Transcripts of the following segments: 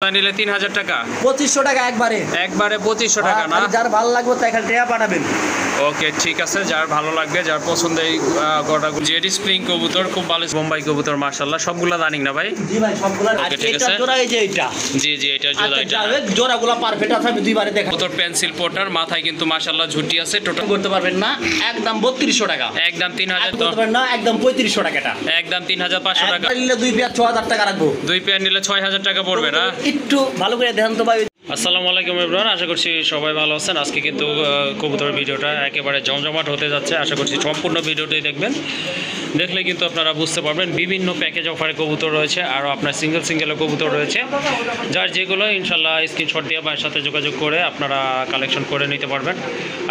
নিলে 3000 টাকা 2500 টাকা একবারে 2500 টাকা না। যার ভালো লাগবে তাই খালি টাকা পাঠাবেন। ওকে ঠিক আছে, যার ভালো লাগবে যার পছন্দ এই গড়াগুলো জেডি স্প্রিং কবুতর খুব ভালো, বোম্বাই কবুতর মাশাআল্লাহ সবগুলা রানিং না ভাই? জি ভাই সবগুলা। আর এটা জোড়া এই যে এটা, জি জি এটা জোড়া, এটা জোড়াগুলো পারফেক্ট আছে। আমি দুইবারে দেখা কবুতর পেন্সিল পোটার মাথায় কিন্তু মাশাআল্লাহ ঝুটি আছে। টোটাল করতে পারবেন না, একদম 3200 টাকা, একদম 3000 করতে পারবেন না, একদম 3500 টাকা, এটা একদম 3500 টাকা। নিলে দুই পেয়ার 6000 টাকা রাখবো, দুই পেয়ার নিলে 6000 টাকা পড়বে না? একটু ভালো করে দেখেন তো ভাই। আসসালামু আলাইকুম এভরিওয়ান, আশা করছি সবাই ভালো আছেন। আজকে কিন্তু কবুতর ভিডিওটা একেবারে জমজমাট হতে যাচ্ছে। আশা করছি সম্পূর্ণ ভিডিওটাই দেখবেন, দেখলে কিন্তু আপনারা বুঝতে পারবেন বিভিন্ন প্যাকেজ অফারে কবুতর রয়েছে, আরও আপনার সিঙ্গেলও কবুতর রয়েছে। যার যেগুলো ইনশাল্লাহ স্ক্রিনশট দিয়ে ভাইয়ের সাথে যোগাযোগ করে আপনারা কালেকশন করে নিতে পারবেন।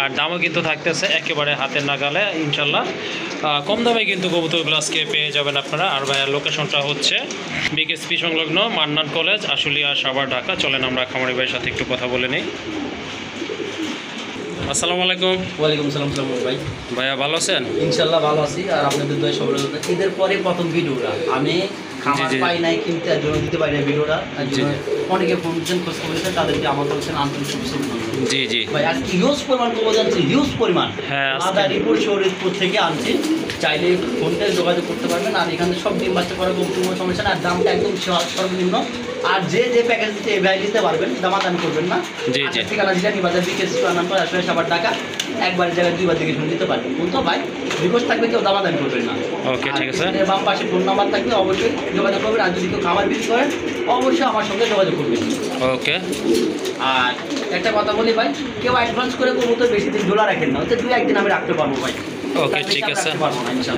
আর দামও কিন্তু থাকতেছে একেবারে হাতের নাগালে ইনশাল্লাহ, কম দামে কিন্তু কবুতরগুলো আজকে পেয়ে যাবেন আপনারা। আর ভাইয়ের লোকেশনটা হচ্ছে বিকেএসপি সংলগ্ন মান্নান কলেজ, আশুলিয়া, সাভার, ঢাকা। চলেন আমরা খামারি ভাইয়ের সাথে একটু কথা বলে নিই। আসসালামু আলাইকুম। ওয়ালাইকুম সালাম ভাই। ভাইয়া ভালো আছেন? ইনশাল্লাহ ভালো আছি। আর আপনাদের দোয়া সবার ঈদের পরে প্রথম ভিডিওটা আমি খামার পাই নাই কিনতে জন্য দিতে পারি না ভিডিওটা। অনেকে ফোন করছেন, খোঁজ করেছেন, তাদেরকে আমার বলছেন আন্তরিক শুভেচ্ছা। জি জি ভাই আজকে হিউজ পরিমাণ কবুতর জানছি, হিউজ পরিমাণ। হ্যাঁ মাদারীপুর শরীরপুর থেকে আনছি, চাইলে ফোনতে যোগাযোগ করতে পারবেন। আর এখানে সব ডিম বাচ্চা করার কোনো সমস্যা না, আর দামটা একদম সর্বনিম্ন। আর যে প্যাকেজ দিতে এই ভাই দিতে পারবেন, দামাদামি করবেন না। জি জি ঠিকানা জিলানি বাজার বিকেএসপি নাম্বার আসলে সাভার ঢাকা, একবারের জায়গায় দুইবার দিকে শুনে দিতে পারবেন। কিন্তু ভাই রিকোয়েস্ট থাকবে কেউ দামাদামি করবেন না। ওকে ঠিক আছে। বাম পাশে ফোন নাম্বার থাকবে, অবশ্যই যোগাযোগ করবেন। আর যদি কেউ খাবার বিক্রি করেন অবশ্যই আমার সঙ্গে যোগাযোগ করবেন। ওকে। আর একটা কথা বলি ভাই, কেউ অ্যাডভান্স করে কবুতর বেশি দিন ঝোলা রাখেন না, হচ্ছে 2-1 দিন আমি রাখতে পারবো ভাই। ওকে ঠিক আছে।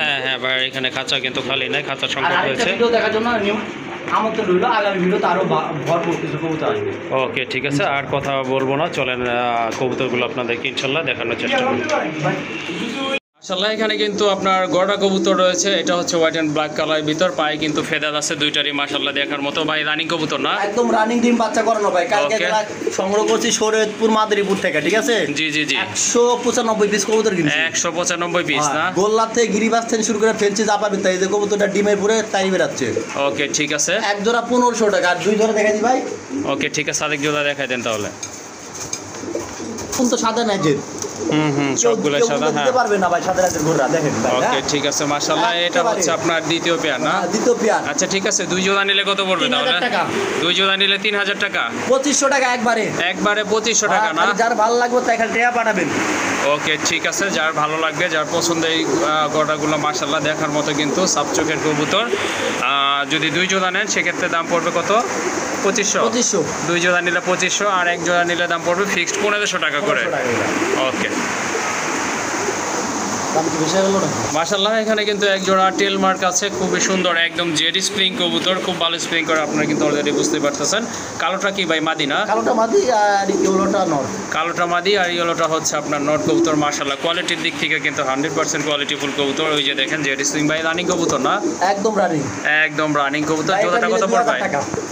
হ্যাঁ হ্যাঁ ভাই, এখানে খাঁচা কিন্তু খালি নাই, খাঁচা সংখ্যা রয়েছে। ভিডিও দেখার জন্য আমন্ত্রণ রইল, আগামী ভিডিওতে আরও ভরপুর কিছু কবুতর আসবে। ওকে ঠিক আছে, আর কথা বলবো না, চলেন কবুতরগুলো আপনাদেরকে ইনশাল্লাহ দেখানোর চেষ্টা করব। মাশাআল্লাহ এখানে কিন্তু আপনার গড়া কবুতর রয়েছে, এটা হচ্ছে হোয়াইট অ্যান্ড ব্ল্যাক কালারের ভিতর, পায়ে কিন্তু ফেদার আছে দুইটারই মাশাআল্লাহ দেখার মতো। ভাই রানিং কবুতর না? একদম রানিং ডিম বাচ্চা করানো ভাই। কালকে সংগ্রহ করছি শরীয়তপুর মাদারীপুর থেকে, ঠিক আছে? জি জি জি 195 পিস কবুতর কিনছি। 195 পিস না? গোল্লা থেকে গিরিবাস থেকে শুরু করে ফেলছি জাপা বিতা, এই যে কবুতরটা ডিমের পুরে তাই বেরাচ্ছে। ওকে ঠিক আছে। এক জোড়া 1500 টাকা, আর দুই জোড়া দেখাই দি ভাই। ওকে ঠিক আছে, আরেক জোড়া দেখাই দেন তাহলে। কোন তো সাদা নাই যে সবগুলো সাদা। হ্যাঁ দিতে পারবে না ভাই, সাদা রাতের ঘোড়া দেখেন ভাই। ওকে ঠিক আছে মাশাআল্লাহ, এটা হচ্ছে আপনার দ্বিতীয় পেয়ার না? দ্বিতীয় পেয়ার। আচ্ছা ঠিক আছে, দুই জোড়া নিলে কত পড়বে তাহলে? 3000 টাকা। দুই জোড়া নিলে 3000 টাকা 2500 টাকা একবারে 2500 টাকা না? যার ভালো লাগবে তাই খালি টাকা পাঠাবেন। ওকে ঠিক আছে, যার ভালো লাগবে যার পছন্দ এই গড়াগুলো মাশাআল্লাহ দেখার মতো কিন্তু সাবচোখের কবুতর। যদি দুই জোড়া নেন সেক্ষেত্রে দাম পড়বে কত? 2500। দুই জোড়া নিলে 2500, আর এক জোড়া নিলে দাম পড়বে ফিক্সড 1500 টাকা করে। ওকে মাশাআল্লাহ এখানে কিন্তু এক জোড়া টেল মার্ক আছে, খুবই সুন্দর, একদম জেডি স্প্রিং কবুতর, খুব ভালো স্প্রিং করে, আপনারা কিন্তু অলরেডি বুঝতে পারতেছেন। কালোটা কি ভাই মাদি না? কালোটা মাদি আর ইয়েলোটা নর। কালোটা মাদি আর ইয়েলোটা হচ্ছে আপনার নট কবুতর। মাশাআল্লাহ কোয়ালিটির দিক থেকে কিন্তু 100% কোয়ালিটিফুল কবুতর। ওই যে দেখেন জেডি স্প্রিং ভাই রানিং কবুতর না? একদম রানিং, একদম রানিং কবুতর। জোড়াটা কত পড়বে?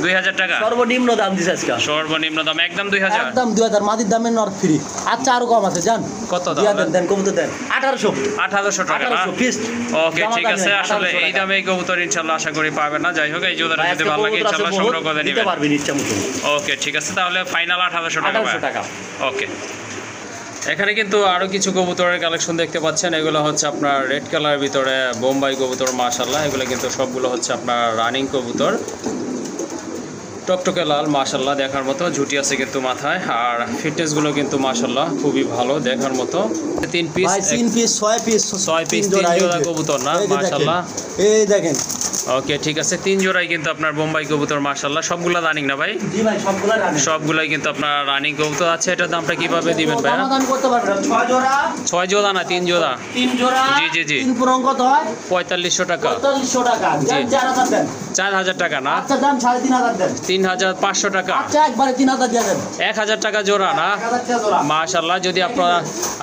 2000 টাকা সর্বনিম্ন দাম দিছে আজকে। সর্বনিম্ন দাম একদম 2000। একদম 2000, মাদির দামে নর ফ্রি। আচ্ছা আরো কম আছে জান। কত দাম দেন কবুতর দেন? 1800 টাকা না? ওকে ঠিক আছে, আসলে এই দামে এই কবুতর ইনশাআল্লাহ আশা করি পাবেন না। যাই হোক এই জোড়াটা যদি ভালো লাগে ইনশাআল্লাহ সংগ্রহ করে নেবেন। ওকে ঠিক আছে, তাহলে ফাইনাল 1800 টাকা। ওকে এখানে কিন্তু আরও কিছু কবুতরের কালেকশন দেখতে পাচ্ছেন, এগুলো হচ্ছে আপনার রেড কালারের ভিতরে বোম্বাই কবুতর মাশাআল্লাহ। এগুলো কিন্তু সবগুলো হচ্ছে আপনার রানিং কবুতর, টকটকে লাল মাশাআল্লাহ দেখার মতো, ঝুটি আছে কিন্তু মাথায়। আর ফিটনেসগুলো কিন্তু মাশাআল্লাহ খুবই ভালো দেখার মতো। 3 পিস 6 পিস 3 জোড়া কবুতর না মাশাআল্লাহ, এই দেখেন। ওকে ঠিক আছে, 3 জোড়াই কিন্তু আপনার বোম্বাই কবুতর মাশাআল্লাহ। সবগুলা রানিং না ভাই? জি ভাই সবগুলা রানিং, সবগুলাই কিন্তু আপনার রানিং কবুতর আছে। এটার দামটা কিভাবে দিবেন ভাই? দাম করতে পারবেন 6 জোড়া 6 জোড়া না 3 জোড়া? 3 জোড়া। জি জি জি 3 পুরং কত হয়? 4500 টাকা। 4500 টাকা। 4000 দেন। 4000 টাকা না? আচ্ছা দাম 3500 দেন। 3500 টাকা। আচ্ছা একবারে 3000 দিয়ে দেন। 1000 টাকা জোড়া না? 1000 টাকা জোড়া মাশাআল্লাহ। যদি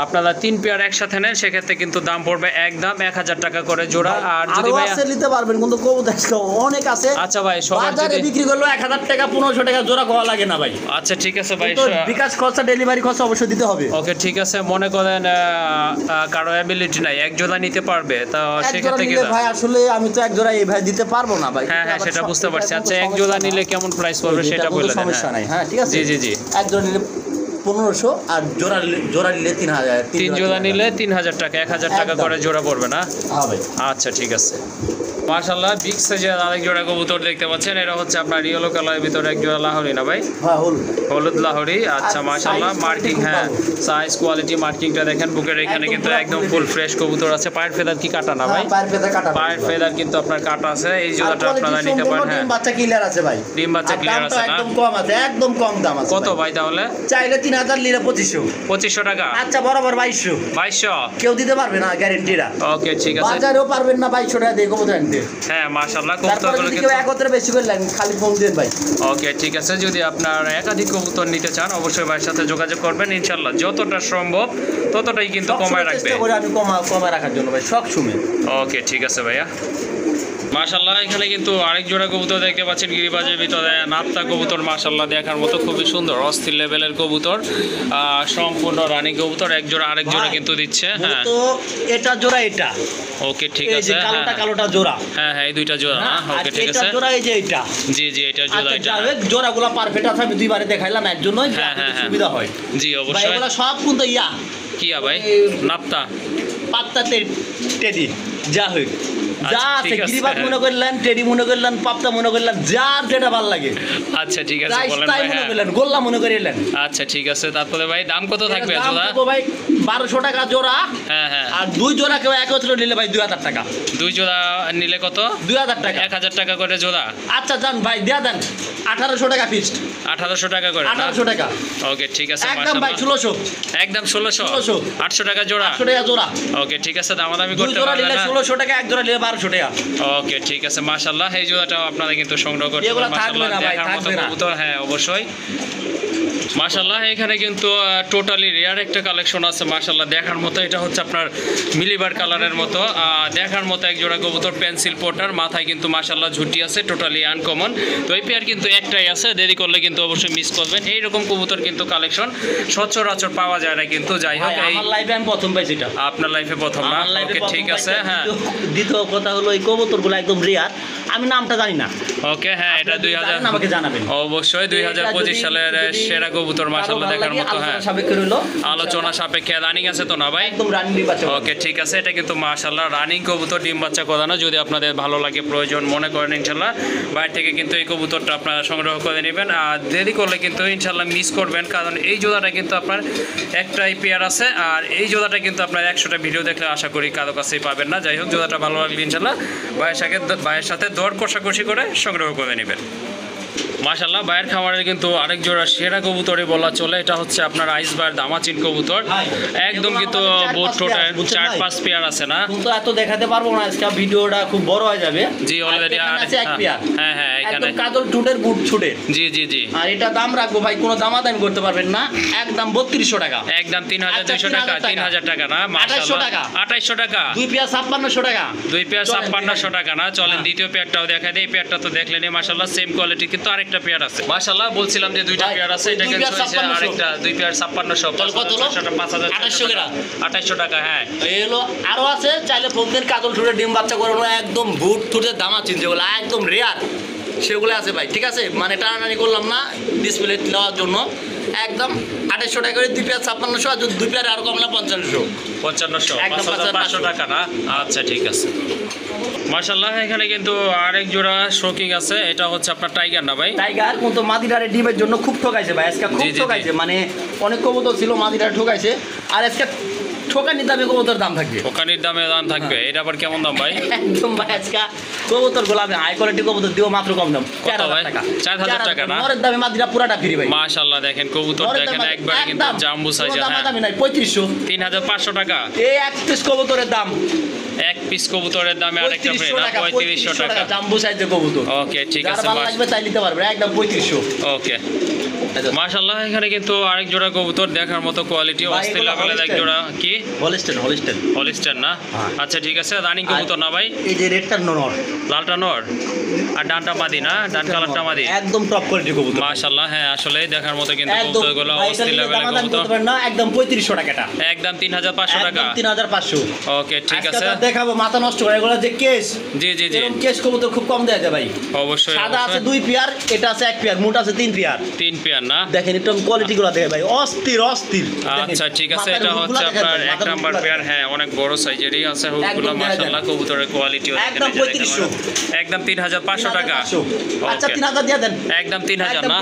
আপনারা 3 পেয়ার একসাথে নেন সেক্ষেত্রে কিন্তু দাম পড়বে একদম 1000 টাকা করে জোড়া। আর যদি ভাই আছে নিতে পারবেন, কিন্তু কবুতর অনেক আছে। আচ্ছা ভাই সবার যদি বিক্রি করলো 1000 টাকা 1500 টাকা জোড়া কোয়া লাগে না ভাই। আচ্ছা ঠিক আছে ভাই, বিকাশ খরচা ডেলিভারি খরচা অবশ্যই দিতে হবে। ওকে ঠিক আছে, মনে করেন কারো অ্যাবিলিটি নাই এক জোড়া নিতে পারবে, তো সেক্ষেত্রে কি ভাই আসলে আমি তো এক জোড়া এই ভাই দিতে পারবো না ভাই। হ্যাঁ হ্যাঁ সেটা বুঝতে পারছি। আচ্ছা এক জোড়া নিলে কেমন প্রাইস পড়বে সেটা বলে দেন। সমস্যা নাই, হ্যাঁ ঠিক আছে। জি জি জি, এক জোড়া নিলে 1500 আর জোড়া নিলে 3000। 3 জোড়া নিলে 3000 টাকা, 1000 টাকা একদম। করে জোড়া পড়বে না? হ্যাঁ ভাই। আচ্ছা ঠিক আছে। মাশাআল্লাহ বিগ সাইজের আরেক জোড়া কবুতর দেখতে পাচ্ছেন, এটা হচ্ছে আপনার ইয়েলো কালারের ভিতরে এক জোড়া লাহোরি না ভাই? হ্যাঁ হলুদ। হলুদ লাহোরি। আচ্ছা আর মাশাআল্লাহ, size মার্কিং, quality খুব হ্যাঁ ভালো। সাইজ কোয়ালিটি মার্কিংটা দেখেন বুকের এখানে একদম কিন্তু পুরা একদম quality। ফুল ফ্রেশ কবুতর আছে। পায়ের ফেদার কি কাটা না ভাই? হ্যাঁ, পায়ের ফেদা কাটা। পায়ের ফেদার কিন্তু আপনার কাটা আছে। এই জোড়াটা আপনারা নিতে পারেন। হ্যাঁ ডিম বাচ্চা ক্লিয়ার আছে ভাই। ডিম বাচ্চা আর ক্লিয়ার দামটা আছে না? একদম কম আছে, একদম কম দাম আছে। কত ভাই তাহলে? চাইলে 3000, নিলে 2500। 2500 টাকা? আচ্ছা বরাবর 2200। 2200? কেউ দিতে পারবে না গ্যারেন্টিরা। ওকে ঠিক আছে। বাজারেও পারবেন না 2200 টাকা দিয়ে কবুতর আনতে। হ্যাঁ মাশাআল্লাহ তারপরে কবুতরগুলো যদি কিন্তু কেউ একত্রে বেশি করে নেন খালি ফোন দেন ভাই। ওকে ঠিক আছে। যদি আপনার একাধিক কবুতর নিতে চান অবশ্যই ভাইয়ের সাথে যোগাযোগ করবেন, ইনশাল্লাহ যতটা সম্ভব ততটাই কিন্তু কমায় সবসময় রাখবে। চেষ্টা করি আমি কমায় রাখার জন্য ভাই, সব সময়। ওকে ঠিক আছে ভাইয়া। মাশাআল্লাহ এখানে কিন্তু আরেক জোড়া কবুতর দেখতে পাচ্ছেন গিরিবাজের ভিতরে, নাপ্তা কবুতর মাশাআল্লাহ দেখার মতো খুবই সুন্দর অস্থির লেভেলের কবুতর, সম্পূর্ণ রানী কবুতর। এক জোড়া আরেক জোড়া ভাই, কিন্তু দিচ্ছে। হ্যাঁ তো এটা জোড়া, এটা ওকে ঠিক এই যে আছে। কালোটা হ্যাঁ কালোটা জোড়া। হ্যাঁ হ্যাঁ এই দুইটা জোড়া না? আর ওকে ঠিক এটা আছে। জোড়া এই যে এটা। জি জি এটা জোড়া আচ্ছা এটা। যাই হোক, জোড়াগুলো পারফেক্ট আছে, আমি দুইবারে দেখাইলাম এর জন্যই হ্যাঁ, হ্যাঁ, হ্যাঁ। সুবিধা হয়। জি ভাই অবশ্যই। এগুলো সব কিন্তু ইয়া কিয়া ভাই? নাপ্তা? পাত্তা টেডি যা হোক, যা আচ্ছা, আছে ঠিক আছে। গিরিবাজ মনে করলেন, টেডি মনে করলেন, পাপ্তা মনে করলেন, যার যেটা ভালো লাগে আচ্ছা ঠিক আছে তাই বলেন তাই ভাই। মনে হ্যাঁ করলেন, গোল্লা মনে করিলেন। আচ্ছা ঠিক আছে। তারপরে ভাই দাম কত থাকবে এটার দাম জোড়া? থাকবে ভাই 1200 টাকা জোড়া। হ্যাঁ হ্যাঁ। আর দুই জোড়া কেউ একত্রে নিলে ভাই 2000 টাকা। দুই জোড়া নিলে কত? 2000 টাকা। 1000 টাকা করে জোড়া? আচ্ছা যান ভাই দেয়া দেন 1800 টাকা ফিক্সড। 1800 টাকা করে না? 1800 টাকা ওকে ঠিক আছে একদম ভাই। মাশাআল্লাহ। 1600 একদম 1600? 1600 800 টাকা জোড়া? 800 টাকা জোড়া। ওকে ঠিক আছে, দামাদামি দুই করতে জোড়া পারবেন নিলে না? 1600 টাকা, এক জোড়া নিলে 1200 টাকা। ওকে ঠিক আছে মাশাআল্লাহ। এই জোড়াটাও আপনারা কিন্তু সংগ্রহ করতে এগুলো পারেন থাকবে মাশাআল্লাহ না ভাই, দেখার মতো থাকবে না। কবুতর। হ্যাঁ অবশ্যই মাশাআল্লাহ। এখানে কিন্তু টোটালি রেয়ার একটা কালেকশন আছে মাশাআল্লাহ দেখার মতো। এটা হচ্ছে আপনার মিলিবার কালারের মতো দেখার মতো এক জোড়া কবুতর, পেন্সিল পোটার, মাথায় কিন্তু মাশাআল্লাহ ঝুটি আছে, টোটালি আনকমন। তো এই পেয়ার কিন্তু একটাই আছে, দেরি করলে কিন্তু অবশ্যই মিস করবেন। এইরকম কবুতর কিন্তু কালেকশন সচরাচর পাওয়া যায় না কিন্তু। যাই হোক ভাই, এই আমার লাইফে আমি প্রথম পাইছি এটা। আপনার লাইফে প্রথম না? আমার লাইফে ওকে প্রথম ঠিক আছে। পাইছি। হ্যাঁ দ্বিতীয় কথা হলো এই কবুতরগুলো একদম রেয়ার, আমি নামটা জানি না। ওকে হ্যাঁ এটা আপনারা যদি 2000 জানেন আমাকে জানাবেন। অবশ্যই 2025 সালের সেরা কবুতর মাশাআল্লাহ দেখার মতো। হ্যাঁ সাবেক রইলো আলোচনা সাপেক্ষে রানিং আছে তো না ভাই? একদম রানিং বাচ্চা। ওকে ঠিক আছে। এটা কিন্তু মাশাআল্লাহ রানিং কবুতর, ডিম বাচ্চা করানো। যদি আপনাদের ভালো লাগে, প্রয়োজন মনে করেন, ইনশাল্লাহ বাইরে থেকে কিন্তু এই কবুতরটা আপনারা সংগ্রহ করে নেবেন। আর দেরি করলে কিন্তু ইনশাল্লাহ মিস করবেন, কারণ এই জোড়াটা কিন্তু আপনার একটাই পেয়ার আছে। আর এই জোড়াটা কিন্তু আপনার 100টা ভিডিও দেখলে আশা করি কারো কাছেই পাবেন না। যাই হোক জোড়াটা ভালো লাগলে ইনশাল্লাহ ভাইয়ের সাথে দর কষাকষি করে সংগ্রহ করে নেবেন। মাশাআল্লাহ ভাইয়ের খামারের কিন্তু আরেক জোড়া সেরা কবুতরই বলা চলে। এটা হচ্ছে আপনার আইসবার দামাচিন কবুতর। একদম কিন্তু বোট টোটাল 4-5 পেয়ার আছে না? কিন্তু এত দেখাতে পারবো না, আজকে ভিডিওটা খুব বড় হয়ে যাবে। জি অলরেডি আছে এক পেয়ার। হ্যাঁ হ্যাঁ এখানে একদম কাজল টুটের বুট ছুটে। জি জি জি। আর এটা দাম রাখবো ভাই, কোনো দামাদামি করতে পারবেন না, একদম 3200 টাকা। একদম 3200 টাকা। 3000 টাকা না? 2800 টাকা। 2800 টাকা। দুই পেয়ার 5600 টাকা। দুই পেয়ার চলেন, 5600 টাকা না? চলেন হ্যাঁ। দ্বিতীয় পেয়ারটাও দেখা দেয়। এই পেয়ারটা তো দেখলেনই মাশাআল্লাহ সেম কোয়ালিটি, কিন্তু আরেকটা পেয়ার আছে মাশাআল্লাহ। বলছিলাম যে দুইটা ভাই, পেয়ার আছে, এটা দুই কিন্তু পেয়ার হচ্ছে 5600 আরেকটা দুই পেয়ার 5600 তাহলে কত হলো? 5600 2800 টাকা। 2800 টাকা। হ্যাঁ এই হলো আরো আছে, চাইলে ফোনদের কাজল টুটে ডিম বাচ্চা করানো একদম বুট টুটে দামাচিন যেগুলো একদম রেয়ার সেগুলো আছে ভাই, ঠিক আছে? মানে টানাটানি করলাম না ডিসপ্লে নেওয়ার জন্য। একদম 2800 টাকা করে দুই পেয়ার 5600, আর যদি দুই পেয়ার আরো কমলা 5500। 5500 একদম 5500 টাকা না? আচ্ছা ঠিক আছে মাশাআল্লাহ। এখানে কিন্তু আরেক জোড়া শোকিং আছে, এটা হচ্ছে আপনার টাইগার না ভাই? টাইগার কিন্তু মাদিরারে ডিমের জন্য খুব ঠকাইছে ভাই আজকে, খুব জি, জি, জি। ঠকাইছে। মানে অনেক কবুতর ছিল মাদিরারে ঠকাইছে, আর আজকে ঠকানি দামে কবুতর দাম থাকবে। ওখানের দামে দাম থাকবে। এটা আবার কেমন দাম ভাই? একদম ভাই আজকে কবুতর গুলো আমি হাই কোয়ালিটি কবুতর দিও মাত্র কম দাম, কত 4000 ভাই? টাকা। 4000 টাকা না? নরের দামে মাদিরা পুরাটা ফ্রি ভাই। মাশাআল্লাহ দেখেন কবুতর নরের দেখেন দামে একবারে কিন্তু একদম জাম্বু কোনো সাইজের। হ্যাঁ দামাদামি নাই, 3500। 3500 টাকা এই এক পিস কবুতরের দাম এক পিস কবুতরের দামে আরেকটা ফ্রি 3500 না? টাকা। 3500 টাকা। জাম্বু সাইজের কবুতর। ওকে ঠিক যার আছে ভালো লাগবে তাই নিতে পারবে, একদম 3500। ওকে মাশাআল্লাহ। এখানে কিন্তু আরেক জোড়া কবুতর দেখার মতো কোয়ালিটি ভাই, অস্থির এগুলো লেভেলের এক হলিস্টাইন। জোড়া। কি হলিস্টেন হলিস্টেন। হলিস্টার না? হ্যাঁ। আচ্ছা ঠিক আছে। রানিং কবুতর না ভাই? এই যে রেডটার নর, লালটা নর আর ডানটা মাদি না? ডান কালারটা মাদি। একদম টপ কোয়ালিটি কবুতর। মাশাআল্লাহ হ্যাঁ আসলে দেখার মতো কিন্তু একদম কবুতরগুলো ভাই, এটা অস্থির নিলে লেভেলের দামাদামি কবুতর। করতে পারেন না, একদম 3500 টাকাটা। একদম 3500 টাকা। একদম 3500। ওকে ঠিক আজকে আছে। তার দেখাবো মাথা নষ্ট করে এগুলো যে কেস জি জি জি এরকম কেস কবুতর খুব কম দেয়া যায় ভাই। অবশ্যই সাদা আছে 2 পেয়ার, এটা আছে 1 পেয়ার, মোট আছে 3 পেয়ার। 3 পেয়ার না? দেখেন একটু কোয়ালিটি গুলো দেখে ভাই, অস্থির অস্থির। আচ্ছা ঠিক আছে, এটা হচ্ছে আপনার 1 নাম্বার পেয়ার। হ্যাঁ অনেক বড় সাইজেরই আছে হুকগুলো মাশাআল্লাহ। কবুতরের কোয়ালিটিও একদম 3500, একদম 3500 টাকা। আচ্ছা 3000 দিয়ে দেন, একদম 3000 না?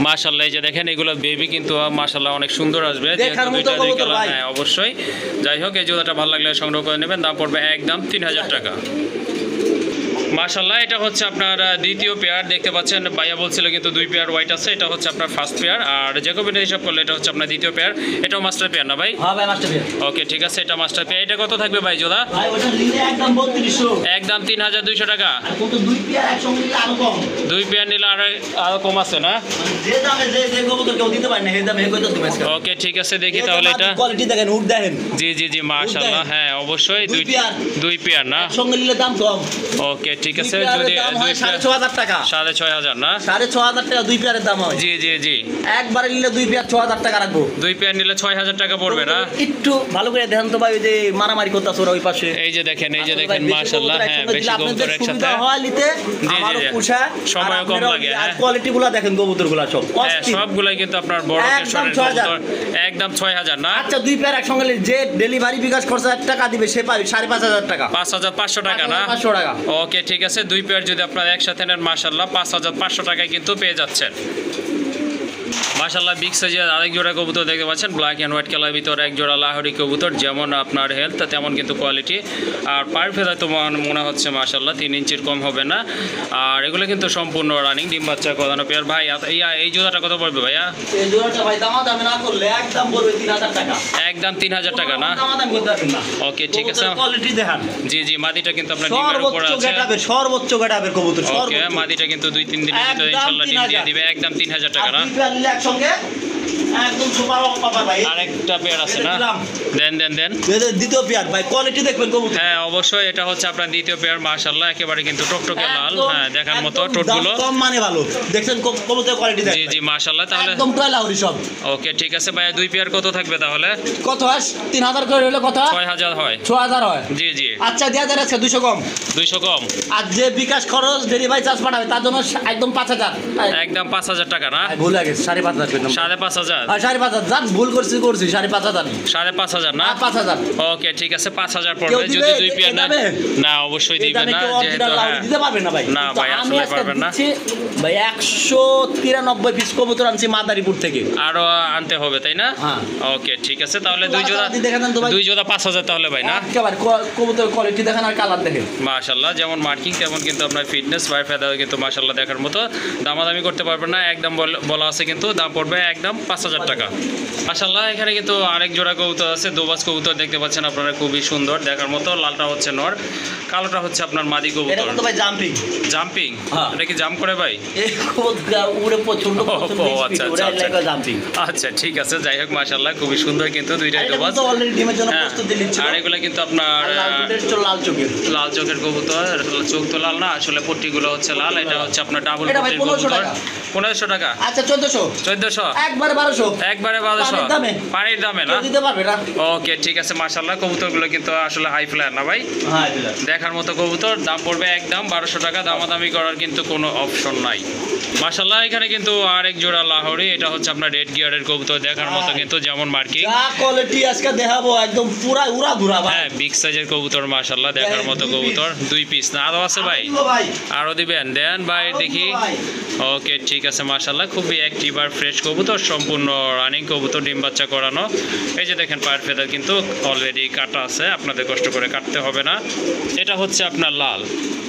মাশাআল্লাহ এই যে দেখেন এগুলো বেবি কিন্তু মাশাআল্লাহ অনেক সুন্দর আসবে। দেখার মতো কবুতর ভাই। হ্যাঁ অবশ্যই। যাই হোক এই জোড়াটা ভালো লাগলে সংগ্রহ করে নেবেন, দাম পড়বে একদম 3000 টাকা। মাশাআল্লাহ এটা হচ্ছে আপনার দ্বিতীয় পেয়ার, দেখতে পাচ্ছেন ভাইয়া বলছিল কিন্তু 2 পেয়ার হোয়াইট আছে, এটা হচ্ছে আপনার ফার্স্ট পেয়ার। আর জ্যাকোবিনের হিসাব করলে এটা হচ্ছে আপনার দ্বিতীয় পেয়ার, এটাও মাস্টার পেয়ার না ভাই? হ্যাঁ ভাই মাস্টার পেয়ার। ওকে ঠিক আছে, এটা মাস্টার পেয়ার। এটা কত থাকবে ভাই জোড়া? ভাই ওটা নিলে একদম 3200, একদম 3200 টাকা। আর কত 2 পেয়ার একসঙ্গে নিলে আরো কম। 2 পেয়ার নিলে আরো কম আছে না? যে দামে যে কবুতর কেউ দিতে পারে না সেই দামে হে কইতো তুমি আজকে। ওকে ঠিক আছে, দেখি তাহলে এটা কোয়ালিটি দেখেন, উড দেখেন। জি জি জি মাশাআল্লাহ। হ্যাঁ অবশ্যই 2 পেয়ার না? একসঙ্গে নিলে দাম কম। ওকে ঠিক আছে, যদি 2 পেয়ার 6500 টাকা, 6500 না? 6500 টাকা 2 পেয়ারের দাম হয়। জি জি জি, একবারে নিলে 2 পেয়ার 6000 টাকা রাখবো। 2 পেয়ার নিলে 6000 টাকা পড়বে না? একটু ভালো করে দেখেন তো ভাই, ওই যে মারামারি করতেছে ওরা ওই পাশে। এই যে দেখেন মাশাআল্লাহ। হ্যাঁ বেশি কবুতর একসাথে হয় নিতে, জি আমারও জি পোষা, সময় কম লাগে। আর হ্যাঁ কোয়ালিটিগুলো দেখেন কবুতরগুলো সব হ্যাঁ অস্থির। সবগুলাই কিন্তু আপনার বড় একদম কেশরের 6000 কবুতর। একদম 6000 না? আচ্ছা 2 পেয়ার একসঙ্গে নিলে যে ডেলিভারি বিকাশ খরচা 1 টাকা দিবে সে পাবে 5500 টাকা। 5500 টাকা না? 500 টাকা। ওকে ঠিক আছে, 2 পেয়ার যদি আপনারা একসাথে নেন মাশাআল্লাহ 5500 টাকায় কিন্তু পেয়ে যাচ্ছেন। মাশাআল্লাহ বিগ সাইজের আরেক জোড়া কবুতর দেখতে পাচ্ছেন, ব্ল্যাক অ্যান্ড হোয়াইট কালার ভিতরে এক জোড়া লাহোরি কবুতর। যেমন আপনার হেলথ তেমন কিন্তু কোয়ালিটি, আর পার ফেদার তো মনে হচ্ছে মাশাআল্লাহ 3 ইঞ্চির কম হবে না। আর এগুলো কিন্তু সম্পূর্ণ রানিং ডিম বাচ্চা করানো পেয়ার। ভাই এই জোড়াটা কত পড়বে ভাইয়া? এই জোড়াটা ভাই দামাদামি না করলে একদম পড়বে 3000 টাকা। একদম 3000 টাকা না? দামাদামি করতে পারবেন না। ওকে ঠিক আছে, কোয়ালিটি দেখেন। জি জি মাদিটা কিন্তু আপনার ডিমের উপর আছে। সর্বোচ্চ গেটাবের কবুতর। ওকে মাদিটা কিন্তু 2-3 দিনের ভিতরে ইনশাআল্লাহ ডিম দিয়ে দিবে। একদম 3000 টাকা না? একসঙ্গে একদম সুপার অফার ভাই। আরেকটা পেয়ার আছে না? দেন দ্বিতীয় পেয়ার ভাই, কোয়ালিটি দেখবেন কবুতর। হ্যাঁ অবশ্যই, এটা হচ্ছে আপনার দ্বিতীয় পেয়ার মাশাআল্লাহ একেবারে কিন্তু টকটকে লাল। হ্যাঁ দেখার মতো টোটগুলো কম মানে ভালো দেখছেন কবুতরের কোয়ালিটি দেখেন। জি জি মাশাআল্লাহ। তাহলে একদম টয়লাউরি সব। ওকে ঠিক আছে ভাই, 2 পেয়ার কত থাকবে তাহলে? কত হয়? 3000 করে হলে কত? 6000 হয়। 6000 হয়। জি জি আচ্ছা দিয়া দেন আজকে 200 কম। 200 কম। আর যে বিকাশ খরচ ডেলিভারি চার্জ পাঠাবে তার জন্য একদম 5000। একদম 5000 টাকা না? ভুল লাগে 5500 কইতাম। 5500। আর 5500 জান ভুল করছি 5500 5500 না? 5000। ওকে ঠিক আছে 5000 পড়বে যদি 2 পেয়ার না। না অবশ্যই দিবেন না, যেহেতু দিতে পারবেন না ভাই। না ভাই আসলে পারবেন না ভাই। 193 পিস কবুতর আনছি মাদারীপুর থেকে, আরো আনতে হবে তাই না? হ্যাঁ। ওকে ঠিক আছে, তাহলে 2 জোড়া 2 জোড়া 5000 তাহলে ভাই না? একেবারে কবুতর কোয়ালিটি দেখেন আর কালার দেখেন মাশাআল্লাহ। যেমন মার্কিং তেমন কিন্তু আপনার ফিটনেস বাই ফেদার কিন্তু মাশাআল্লাহ দেখার মতো। দামাদামি করতে পারবেন না, একদম বলা আছে কিন্তু দাম পড়বে একদম 5000 টাকা। মাশাআল্লাহ এখানে কিন্তু আরেক জোড়া কবুতর আছে, দোবাজ কবুতর দেখতে পাচ্ছেন আপনারা, খুবই সুন্দর দেখার মতো। লালটা হচ্ছে নর, কালোটা হচ্ছে আপনার মাদি এটা কবুতর। কিন্তু ভাই জাম্পিং। জাম্পিং? হ্যাঁ। এটা কি জাম্প করে ভাই? এই কবুতর উড়ে প্রচন্ড আচ্ছা আচ্ছা আচ্ছা জাম্পিং। আচ্ছা ঠিক আছে, যাই হোক মাশাআল্লাহ খুবই সুন্দর কিন্তু দুইটাই এটা দোবাজ। তো অলরেডি ডিমের জন্য হ্যাঁ, প্রস্তুতি নিচ্ছে। আর এগুলো কিন্তু আপনার লাল চোখের লাল চোখের কবুতর। চোখ তো লাল না, আসলে পট্টিগুলো হচ্ছে লাল। এটা হচ্ছে আপনার ডাবল এটা ভাই পট্টির 1500 কবুতর। টাকা। 1500 টাকা? আচ্ছা 1400। 1400? একবারে 1200। একবারে 1200 পানির দামে। পানির দামে না? কেউ দিতে পারবে না। ওকে ঠিক আছে মাশাআল্লাহ। কবুতরগুলো কিন্তু আসলে হাই ফ্লায়ার না ভাই? হ্যাঁ দিলাম। দেখার মতো কবুতর, দাম পড়বে একদম 1200 টাকা। দামাদামি করার কিন্তু কোনো অপশন নাই মাশাআল্লাহ। এখানে কিন্তু আরেক জোড়া লাহোরি, এটা হচ্ছে আপনার রেড গিয়ারের কবুতর দেখার মতো কিন্তু, যেমন মার্কিং। যা কোয়ালিটি আজকে দেখাবো একদম পুরা উড়া ধুরা ভাই। হ্যাঁ বিগ সাইজের কবুতর মাশাআল্লাহ দেখার মতো কবুতর। 2 পিস না আরো আছে ভাই? ভাই আরো দিবেন? দেন ভাই দেখি। ওকে ঠিক আছে মাশাআল্লাহ, খুবই অ্যাক্টিভ আর ফ্রেশ কবুতর, সম্পূর্ণ রানিং কবুতর, ডিম বাচ্চা করানো। এই যে দেখেন পায়ের ফেদার কিন্তু অলরেডি কাটা আছে, আপনাদের কষ্ট করে কাটতে হবে না। এটা হচ্ছে আপনার লাল,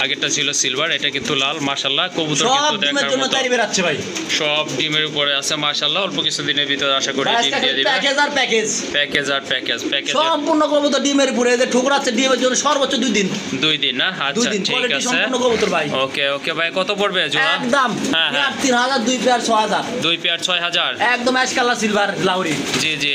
আগেরটা ছিল সিলভার, এটা কিন্তু লাল মাশাআল্লাহ। কবুতর সব কিন্তু ডিমের দেখার জন্য মতো, তাই বেরাচ্ছে ভাই। সব ডিমের উপরে আছে মাশাআল্লাহ। অল্প কিছু দিনের ভিতরে আশা করি ডিম দিয়ে দিবে। প্যাকেজ আর প্যাকেজ, প্যাকেজ আর প্যাকেজ, প্যাকেজ সম্পূর্ণ কবুতর ডিমের উপরে। এই যে ঠুকরাচ্ছে ডিমের জন্য সর্বোচ্চ 2 দিন। 2 দিন না? 2 আচ্ছা দিন ঠিক কোয়ালিটি আছে। সম্পূর্ণ কবুতর ভাই। ওকে ওকে ভাই, কত পড়বে জোড়া? একদম হ্যাঁ, হ্যাঁ। 3000, 2 পেয়ার 6000। 2 পেয়ার 6000? একদম অ্যাশ কালার সিলভার লাহোরি। জি জি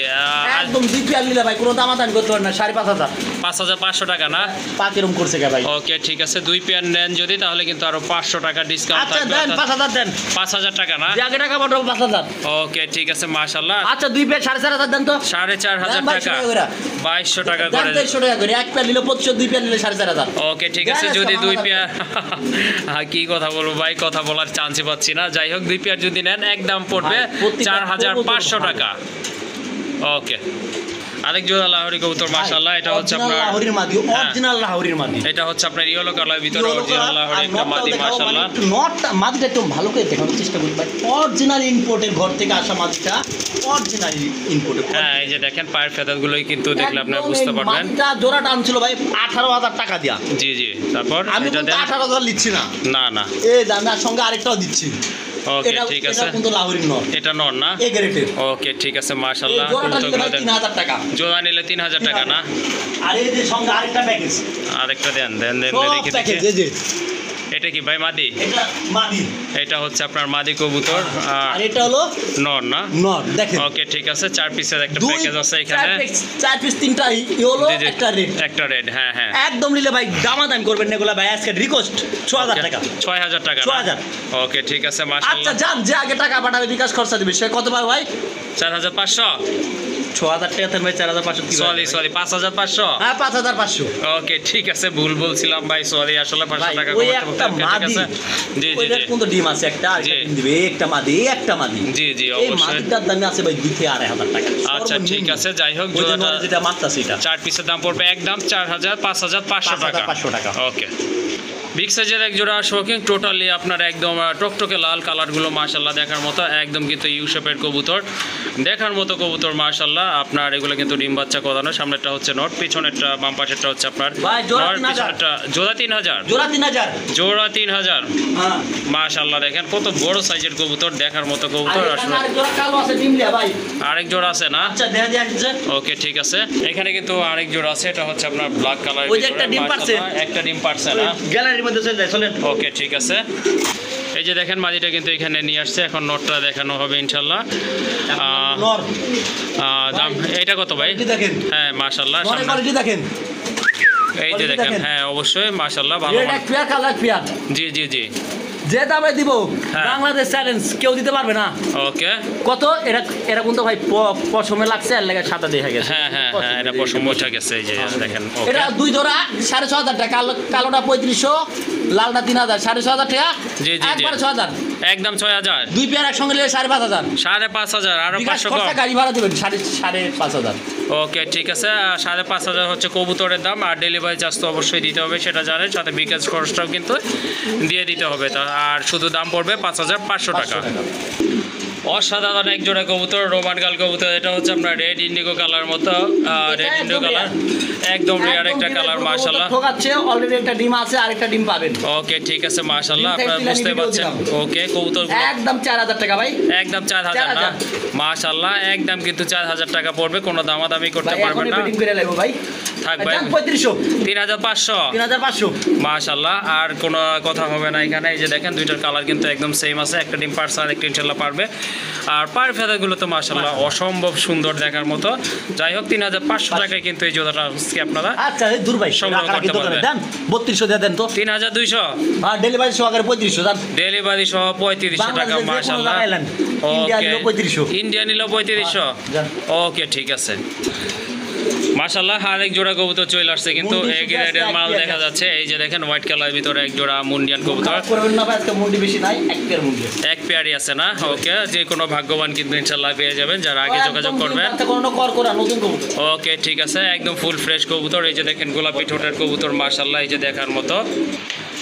একদম 2 পেয়ার নিলে ভাই কোনো দামাদামি করতে পারবে না। 5500। 5500 টাকা না? পাক এরকম করছে কে ভাই? ওকে ঠিক আছে, 2 পেয়ার নেন যদি তাহলে কিন্তু আরো 500 টাকা ডিসকাউন্ট আচ্ছা থাকবে। দেন 5000 দেন 5000 টাকা না? যে আগে টাকা পাঠাবো 5000। ওকে ঠিক আছে মাশাআল্লাহ। আচ্ছা 2 পেয়ার 4500 দেন তো। 4500 টাকা, 2200 টাকা দেন করে। 2300 টাকা করে, এক পেয়ার নিলে 2500, 2 পেয়ার নিলে 4500। ওকে ঠিক আছে, যদি 2 পেয়ার কি কথা বলবো ভাই, কথা বলার চান্সই পাচ্ছি না। যাই হোক 2 পেয়ার যদি নেন একদম পড়বে 4500 টাকা। ওকে, আরেক জোড়া লাহোরি কবুতর মাশাআল্লাহ, এটা হচ্ছে আপনার লাহোরির মাদি, অরিজিনাল লাহোরির মাদি। এটা হচ্ছে আপনার ইয়েলো কালার ভিতরে অরিজিনাল লাহোরি একটা মাদি মাশাআল্লাহ। নটটা মাদিটা একটু ভালো করে দেখানোর চেষ্টা করি ভাই, অরিজিনাল ইম্পোর্টের ঘর থেকে আসা মাদিটা, অরিজিনাল ইম্পোর্টের। হ্যাঁ এই যে দেখেন পায়ের ফেদারগুলোই কিন্তু দেখলে আপনারা বুঝতে পারবেন। মাদিটা জোড়া টানছিল ভাই 18000 টাকা দিয়া। জি জি, তারপর আমি এটা কিন্তু দেন। 18000 লিখছি না, না না, এই দামের সঙ্গে আরেকটাও দিচ্ছি। ওকে এটা ঠিক আছে, এটা কিন্তু লাহোরির নট, এটা নর না? এ গ্রেডের। ওকে ঠিক আছে এই মাশাআল্লাহ। জোড়াটা নিলে কবুতরগুলো ভাই দেন, 3000 টাকা। জোড়া নিলে 3000 টাকা না? আর এই যে সঙ্গে আরেকটা প্যাকেজ, আরেকটা দেন দেন দেন সব দেখি প্যাকেজ। দেখি। এই যে এটা কি ভাই মাদি? এটা মাদি, এটা হচ্ছে আপনার মাদি কবুতর আর এটা হলো নর না? নট। দেখেন ওকে ঠিক আছে, 4 পিসের একটা দুই প্যাকেজ আছে এখানে। 4 পিস 3টা ইয়েলো, জি, জি, একটা রেড। একটা রেড, হ্যাঁ হ্যাঁ। একদম নিলে ভাই দামাদামি করবেন না এগুলা ভাই, আজকে রিকোয়েস্ট 6000 টাকা। 6000 টাকা না? 6000। ওকে ঠিক আছে আচ্ছা মাশাআল্লাহ। যান, যে আগে টাকা পাঠাবে বিকাশ খরচা দিবে সে কত পাবে ভাই? 4500। 6000 টাকা দেন ভাই, 4500 কি সরি সরি, 5500। হ্যাঁ 5500। ওকে ঠিক আছে, ভুল বলছিলাম ভাই, সরি। আসলে 500 টাকা ওই কমাতে একটা হবে, ঠিক মাদি, আছে। জি জি ওইটার জি কিন্তু ডিম আছে একটা, আর জি। একটা ডিম দিবে, এই একটা মাদি, এই একটা মাদি। জি জি এই অবশ্যই। মাদিটার দাম আছে ভাই 2 থেকে 2500 টাকা। আচ্ছা ঠিক আছে, যাই হোক ওই যে জোড়াটা নরে যেটা মারতাছে এটা 4 পিসের দাম পড়বে একদম 5500 টাকা। 5500 টাকা। ওকে, বিগ সাইজের এক জোড়া শোকিং, টোটালি আপনার একদম টকটকে লাল কালারগুলো মাশাআল্লাহ দেখার মতো, একদম কিন্তু ইউ শেপের কবুতর, দেখার মতো কবুতর মাশাআল্লাহ। আপনার এগুলো কিন্তু ডিম বাচ্চা করানো, সামনেরটা হচ্ছে নট, পিছনেরটা বাম পাশেরটা হচ্ছে আপনার ভাই, জোড়া নট, 3000 পিছনেরটা জোড়া 3000। জোড়া 3000। জোড়া 3000 হ্যাঁ, মাশাআল্লাহ। দেখেন কত বড় সাইজের কবুতর, দেখার মতো আর কবুতর এখানে আসলে। আরেক জোড়া কালো আছে ডিমলিয়া ভাই। আরেক জোড়া আছে না? আচ্ছা দেখা দিয়ে আসছে। ওকে ঠিক আছে, এখানে কিন্তু আরেক জোড়া আছে, এটা হচ্ছে আপনার ব্ল্যাক কালার। ওই যে একটা ডিম পারছে। একটা ডিম পারছে না? গ্যালারির মধ্যে চলে যায়, চলেন। ওকে ঠিক আছে, এই যে দেখেন মাদিটা কিন্তু এখানে নিয়ে আসছে, এখন নটটা দেখানো হবে ইনশাল্লাহ। নর দাম এটা কত ভাই? কোয়ালিটি দেখেন, হ্যাঁ মাশাল্লাহ, নরের কোয়ালিটি দেখেন। এই যে quality দেখেন, দেখেন। হ্যাঁ অবশ্যই মাশাল্লাহ, ভালো রেড এক পেয়ার, কালো এক পেয়ার। জি জি জি। যে দামে দিব হ্যাঁ। বাংলাদেশ চ্যালেঞ্জ, কেউ দিতে পারবে না। ওকে, কত এরা, এরা কিন্তু ভাই পশমে লাগছে, আর লেগে সাদা দেখা গেছে। হ্যাঁ হ্যাঁ হ্যাঁ, এটা পশম উঠে গেছে, এই যে দেখেন। ওকে এটা 2 জোড়া 6500 টাকা, কালোটা 3500, লালটা 3000, 6500 টাকা। জি, জি, জি। একবার 6000, একদম 6000। 2 পেয়ার একসঙ্গে নিলে 5500। 5500, আরো বিকাশ 500 খরচা কম। গাড়ি ভাড়া দেবেন 5500। ওকে ঠিক আছে, 5500 হচ্ছে কবুতরের দাম, আর ডেলিভারি চার্জ তো অবশ্যই দিতে হবে, সেটা জানেন, সাথে বিকাশ খরচটাও কিন্তু দিয়ে দিতে হবে। আর শুধু দাম পড়বে 5500 টাকা। অসাধারণ এক জোড়া কবুতর, রোমান গাল কবুতর, এটা হচ্ছে আপনার রেড ইন্ডিগো কালার মতো, রেড ইন্ডিগো কালার, একদম রেয়ার একটা কালার মাশাআল্লাহ। ঠকাচ্ছে, অলরেডি একটা ডিম আছে, আরেকটা ডিম পাবেন। ওকে ঠিক আছে মাশাআল্লাহ, ডিম আপনারা থেকে বুঝতে ভিডিও পারছেন। দিলাম। ওকে কবুতর একদম 4000 টাকা ভাই। একদম 4000 না? 4000 মাশাআল্লাহ, একদম কিন্তু 4000 টাকা পড়বে, কোনো দামাদামি করতে ভাই পারবেন এখনই না। বেটিং করে লাগবে ভাই। থাক ভাই, দাম 3500, 3500। 3500। মাশাআল্লাহ, আর কোনো কথা হবে না এখানে। এই যে দেখেন দুইটার কালার কিন্তু একদম সেম আছে, একটা ডিম পারছে আর একটা ইনশাল্লাহ পারবে। আর পায়ের ফেদারগুলো তো মাশাআল্লাহ অসম্ভব সুন্দর দেখার মতো। যাই হোক 3500 টাকায় কিন্তু এই জোড়াটা আজকে আপনারা আচ্ছা এই দূর ভাই, সংগ্রহ রাখা রাখি করতে দোকানে পারবেন। দেন 3200 দিয়ে দেন তো। 3200, আর ডেলিভারি সহকারে 3500 দেন। ডেলিভারি সহ 3500 টাকা বাংলাদেশে যে কোনো মাশাআল্লাহ। জায়গায় নেন, ইন্ডিয়া ওকে, নিলো 3500। ইন্ডিয়া নিল 3500। যান। ওকে ঠিক আছে মাশাআল্লাহ, আরেক জোড়া কবুতর চলে আসছে কিন্তু মুন্ডি এই শুধু গ্রেডের আছে, মাল এক দেখা পেয়ার। যাচ্ছে। এই যে দেখেন হোয়াইট কালারের ভিতরে এক জোড়া মুন্ডিয়ান কবুতর, খারাপ করবেন না ভাই, আজকে মুন্ডি বেশি নাই, এক পেয়ার মুন্ডি। এক পেয়ারই আছে না? ওকে, যে কোনো ভাগ্যবান কিন্তু ইনশাল্লাহ পেয়ে যাবেন যারা আগে যোগাযোগ করবেন। কোনো কর করা নতুন কবুতর। ওকে ঠিক আছে, একদম ফুল ফ্রেশ কবুতর। এই যে দেখেন গোলাপি ঠোঁটের কবুতর মাশাআল্লাহ, এই যে দেখার মতো।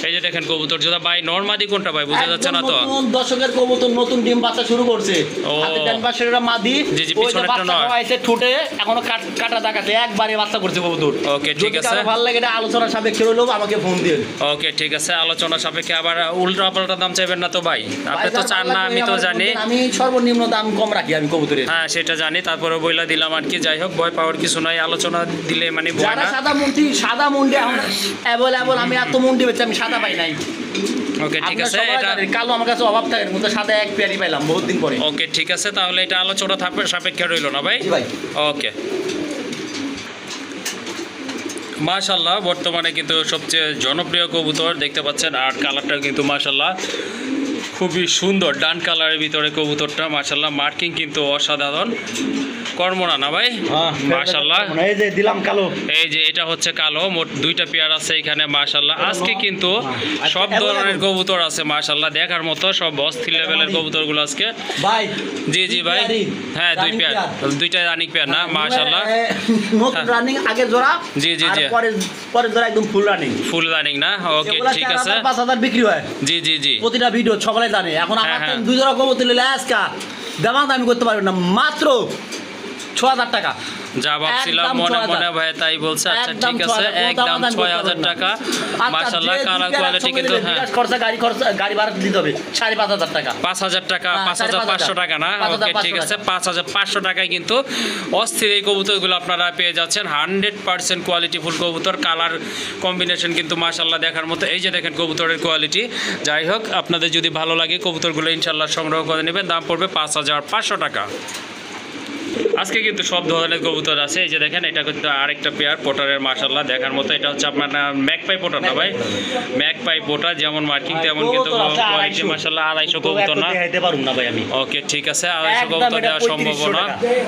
এই যে দেখেন কবুতর জোড়া ভাই, নরমাদি কোনটা ভাই বোঝা যাচ্ছে না তো? একদম নতুন দশকের কবুতর, নতুন ডিম বাচ্চা শুরু করছে। ও। হাতে ডান পাশের ওটা মাদি, জি, জি, ওই যে পিছনেরটা বাচ্চা নর। খাওয়াইছে ঠুটে, এখনো কাটা দাগাতে, একবারে বাচ্চা করছে কবুতর। ওকে ঠিক যদি আছে, কারো ভালো লাগে এটা আলোচনা সাপেক্ষে হলো, আমাকে ফোন দিন। ওকে ঠিক আছে, আলোচনা সাপেক্ষে। আবার উল্টা পাল্টা দাম চাইবেন না তো ভাই? আপনি তো চান না, আমি তো জানি। আমি সর্বনিম্ন দাম কম রাখি আমি কবুতরের। হ্যাঁ সেটা জানি, তারপরে বইলা দিলাম আর কি। যাই হোক, ভয় পাওয়ার কিছু নাই, আলোচনা দিলে মানে ভয় যারা না। সাদা মুন্ডি এখন অ্যাভেলেবল, আমি এত মুন্ডি বেচে আমি সাদা পাই নাই। ওকে ঠিক আপনার আছে, সবাই এটা জানেন, কালো আমার কাছে অভাব থাকে, কিন্তু সাদা এক পেয়ারই পাইলাম বহুত দিন পরে। ওকে ঠিক আছে, তাহলে এটা আলোচনা থাকবে সাপেক্ষে রইল না ভাই? জি ভাই। ওকে মাশাআল্লাহ, বর্তমানে কিন্তু সবচেয়ে জনপ্রিয় কবুতর দেখতে পাচ্ছেন, আর কালারটাও কিন্তু মাশাআল্লাহ খুবই সুন্দর ডান কালারের ভিতরে কবুতরটা মাশাআল্লাহ, মার্কিং কিন্তু অসাধারণ। কর্মনা না ভাই? মাশাআল্লাহ, এই যে দিলাম কালো, এই যে এটা হচ্ছে কালো, মোট 2টা পেয়ার আছে এখানে মাশাআল্লাহ। আজকে কিন্তু সব ধরনের কবুতর আছে মাশাআল্লাহ, দেখার মতো সব অস্থির লেভেলের কবুতরগুলো আজকে। ভাই জি জি ভাই, হ্যাঁ 2 পেয়ার, 2টা রানিং পেয়ার না মাশাআল্লাহ, নতুন রানিং আগে জোড়া, জি জি জি, পরে জোড়া একদম ফুল রানিং, ফুল রানিং না? ওকে ঠিক আছে, 5,000 বিক্রি হয় জি জি জি, প্রতিটা ভিডিও সবাই জানে। এখন আমার 2 জোড়া কবুতর নিলে আজকে দামি করতে পারবেন না, মাত্র 6,000 টাকা। যা ভাবছিলাম মনে মনে ভাই তাই বলছে। আচ্ছা ঠিক আছে, একদম 6,000 টাকা মাশাআল্লাহ। কালার কোয়ালিটি কিন্তু হ্যাঁ, খরচা গাড়ি ভাড়া দিতে হবে 5,500 টাকা, 5,000 টাকা, 5,500 টাকা না? ওকে ঠিক আছে, 5,500 টাকায় কিন্তু অস্থির এই কবুতরগুলো আপনারা পেয়ে যাচ্ছেন। 100% কোয়ালিটি ফুল কবুতর, কালার কম্বিনেশন কিন্তু মাশাআল্লাহ দেখার মতো। এই যে দেখেন কবুতরের কোয়ালিটি। যাই হোক, আপনাদের যদি ভালো লাগে কবুতরগুলো ইনশাআল্লাহ সংগ্রহ করে নেবেন। দাম পড়বে 5,500 টাকা। আজকে কিন্তু সব ধরনের কবুতর আছে। এই যে দেখেন, এটা কিন্তু আরেকটা পেয়ার পোটারের মাশাআল্লাহ দেখার মতো। এটা হচ্ছে আপনার ম্যাকপাই পোটার না ভাই? ম্যাকপাই পোটার, যেমন মার্কিং তেমন কিন্তু কোয়ালিটি মাশাআল্লাহ। 250 কবুতর না? দেখাইতে পারুম না ভাই আমি। ওকে ঠিক আছে, 250 কবুতর দেওয়া সম্ভব না।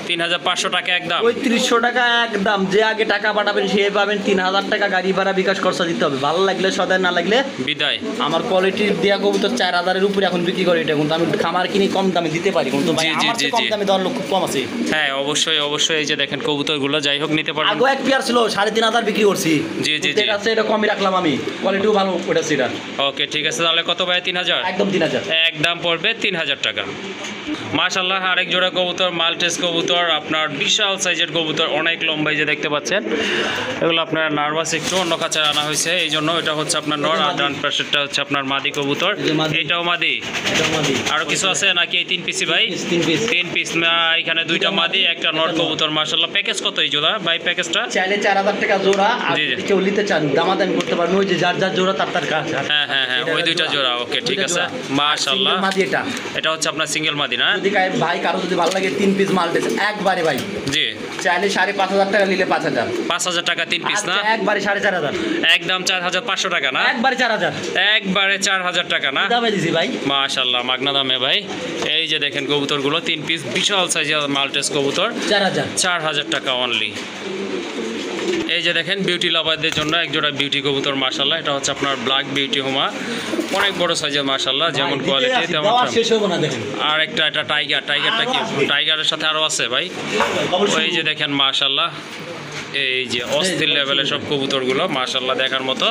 3,500 টাকা একদম, 3500 টাকা একদম। যে আগে টাকা পাঠাবেন সে পাবেন 3,000 টাকা গাড়ি ভাড়া বিকাশ খরচা দিতে হবে। ভালো লাগলে সদায়, না লাগলে বিদায়। আমার কোয়ালিটির দেয়া কবুতর 4,000-এর উপরে এখন বিক্রি করে। এটা কিন্তু আমি খামার কিনে কম দামে দিতে পারি, কিন্তু ভাই আমার চেয়ে কম দামে দেওয়ার লোক খুব কম আছে। হ্যাঁ অবশ্যই অবশ্যই। এই যে দেখেন কবুতরগুলো, যাই হোক নিতে পারবেন। আগে এক পেয়ার ছিল 3,500 বিক্রি করছি। জি জি জি, এটা আছে, এটা কমই রাখলাম আমি, কোয়ালিটিও ভালো ওটা সেটা। ওকে ঠিক আছে, তাহলে কত ভাই? 3,000 একদম 3,000 একদম পড়বে 3,000 টাকা। মাশাআল্লাহ, আরেক জোড়া কবুতর, মাল্টেস কবুতর, আপনার বিশাল সাইজের কবুতর, অনেক লম্বা। এই যে দেখতে পাচ্ছেন, এগুলো আপনার নার্ভাস একটু অন্য কাছে আনা হয়েছে, এই জন্য। এটা হচ্ছে আপনার নর, আর ডান পাশেরটা হচ্ছে আপনার মাদি কবুতর। এটাও মাদি? আরো কিছু আছে নাকি? এই 3 পিসি ভাই? 3 পিস না, এখানে 2টা মাদি, একটা নর কবুতর মাশাআল্লাহ। প্যাকেজ কত এই জোড়া ভাই? প্যাকেজটা চাইলে 4,000 টাকা জোড়া, আর যদি কেউ নিতে চান দামাদামি করতে পারবেন। ওই যে যার যার জোড়া তার কাজ। হ্যাঁ হ্যাঁ হ্যাঁ, ওই 2টা জোড়া। ওকে ঠিক আছে মাশাআল্লাহ। মাদি এটা, এটা হচ্ছে আপনার সিঙ্গেল মাদি না? যদি ভাই কারো যদি ভালো লাগে 3 পিস মাল দিয়েছে একবারে ভাই, জি, চাইলে 5,500 টাকা নিলে 5,000। 5,000 টাকা 3 পিস না? একবারে 4,500, একদম 4,500 টাকা না? একবারে 4,000, একবারে 4,000 টাকা না? দামে দিছি ভাই মাশাআল্লাহ, মাগনা দামে ভাই। এই যে দেখেন কবুতরগুলো 3 পিস, বিশাল সাইজের মাল্টেস কবুতর, 4,000 টাকা অনলি। এই যে দেখেন বিউটি লাভারদের জন্য এক জোড়া বিউটি কবুতর মাশাআল্লাহ। এটা হচ্ছে আপনার ব্ল্যাক বিউটি হোমা, অনেক বড় সাইজের মাশাআল্লাহ, যেমন কোয়ালিটি তেমন। আর একটা এটা টাইগার, টাইগারটা কি? টাইগারের সাথে আরো আছে ভাই। এই যে দেখেন মাশাআল্লাহ, এই যে অস্থির লেভেলের সব কবুতরগুলো মাশাআল্লাহ দেখার মতো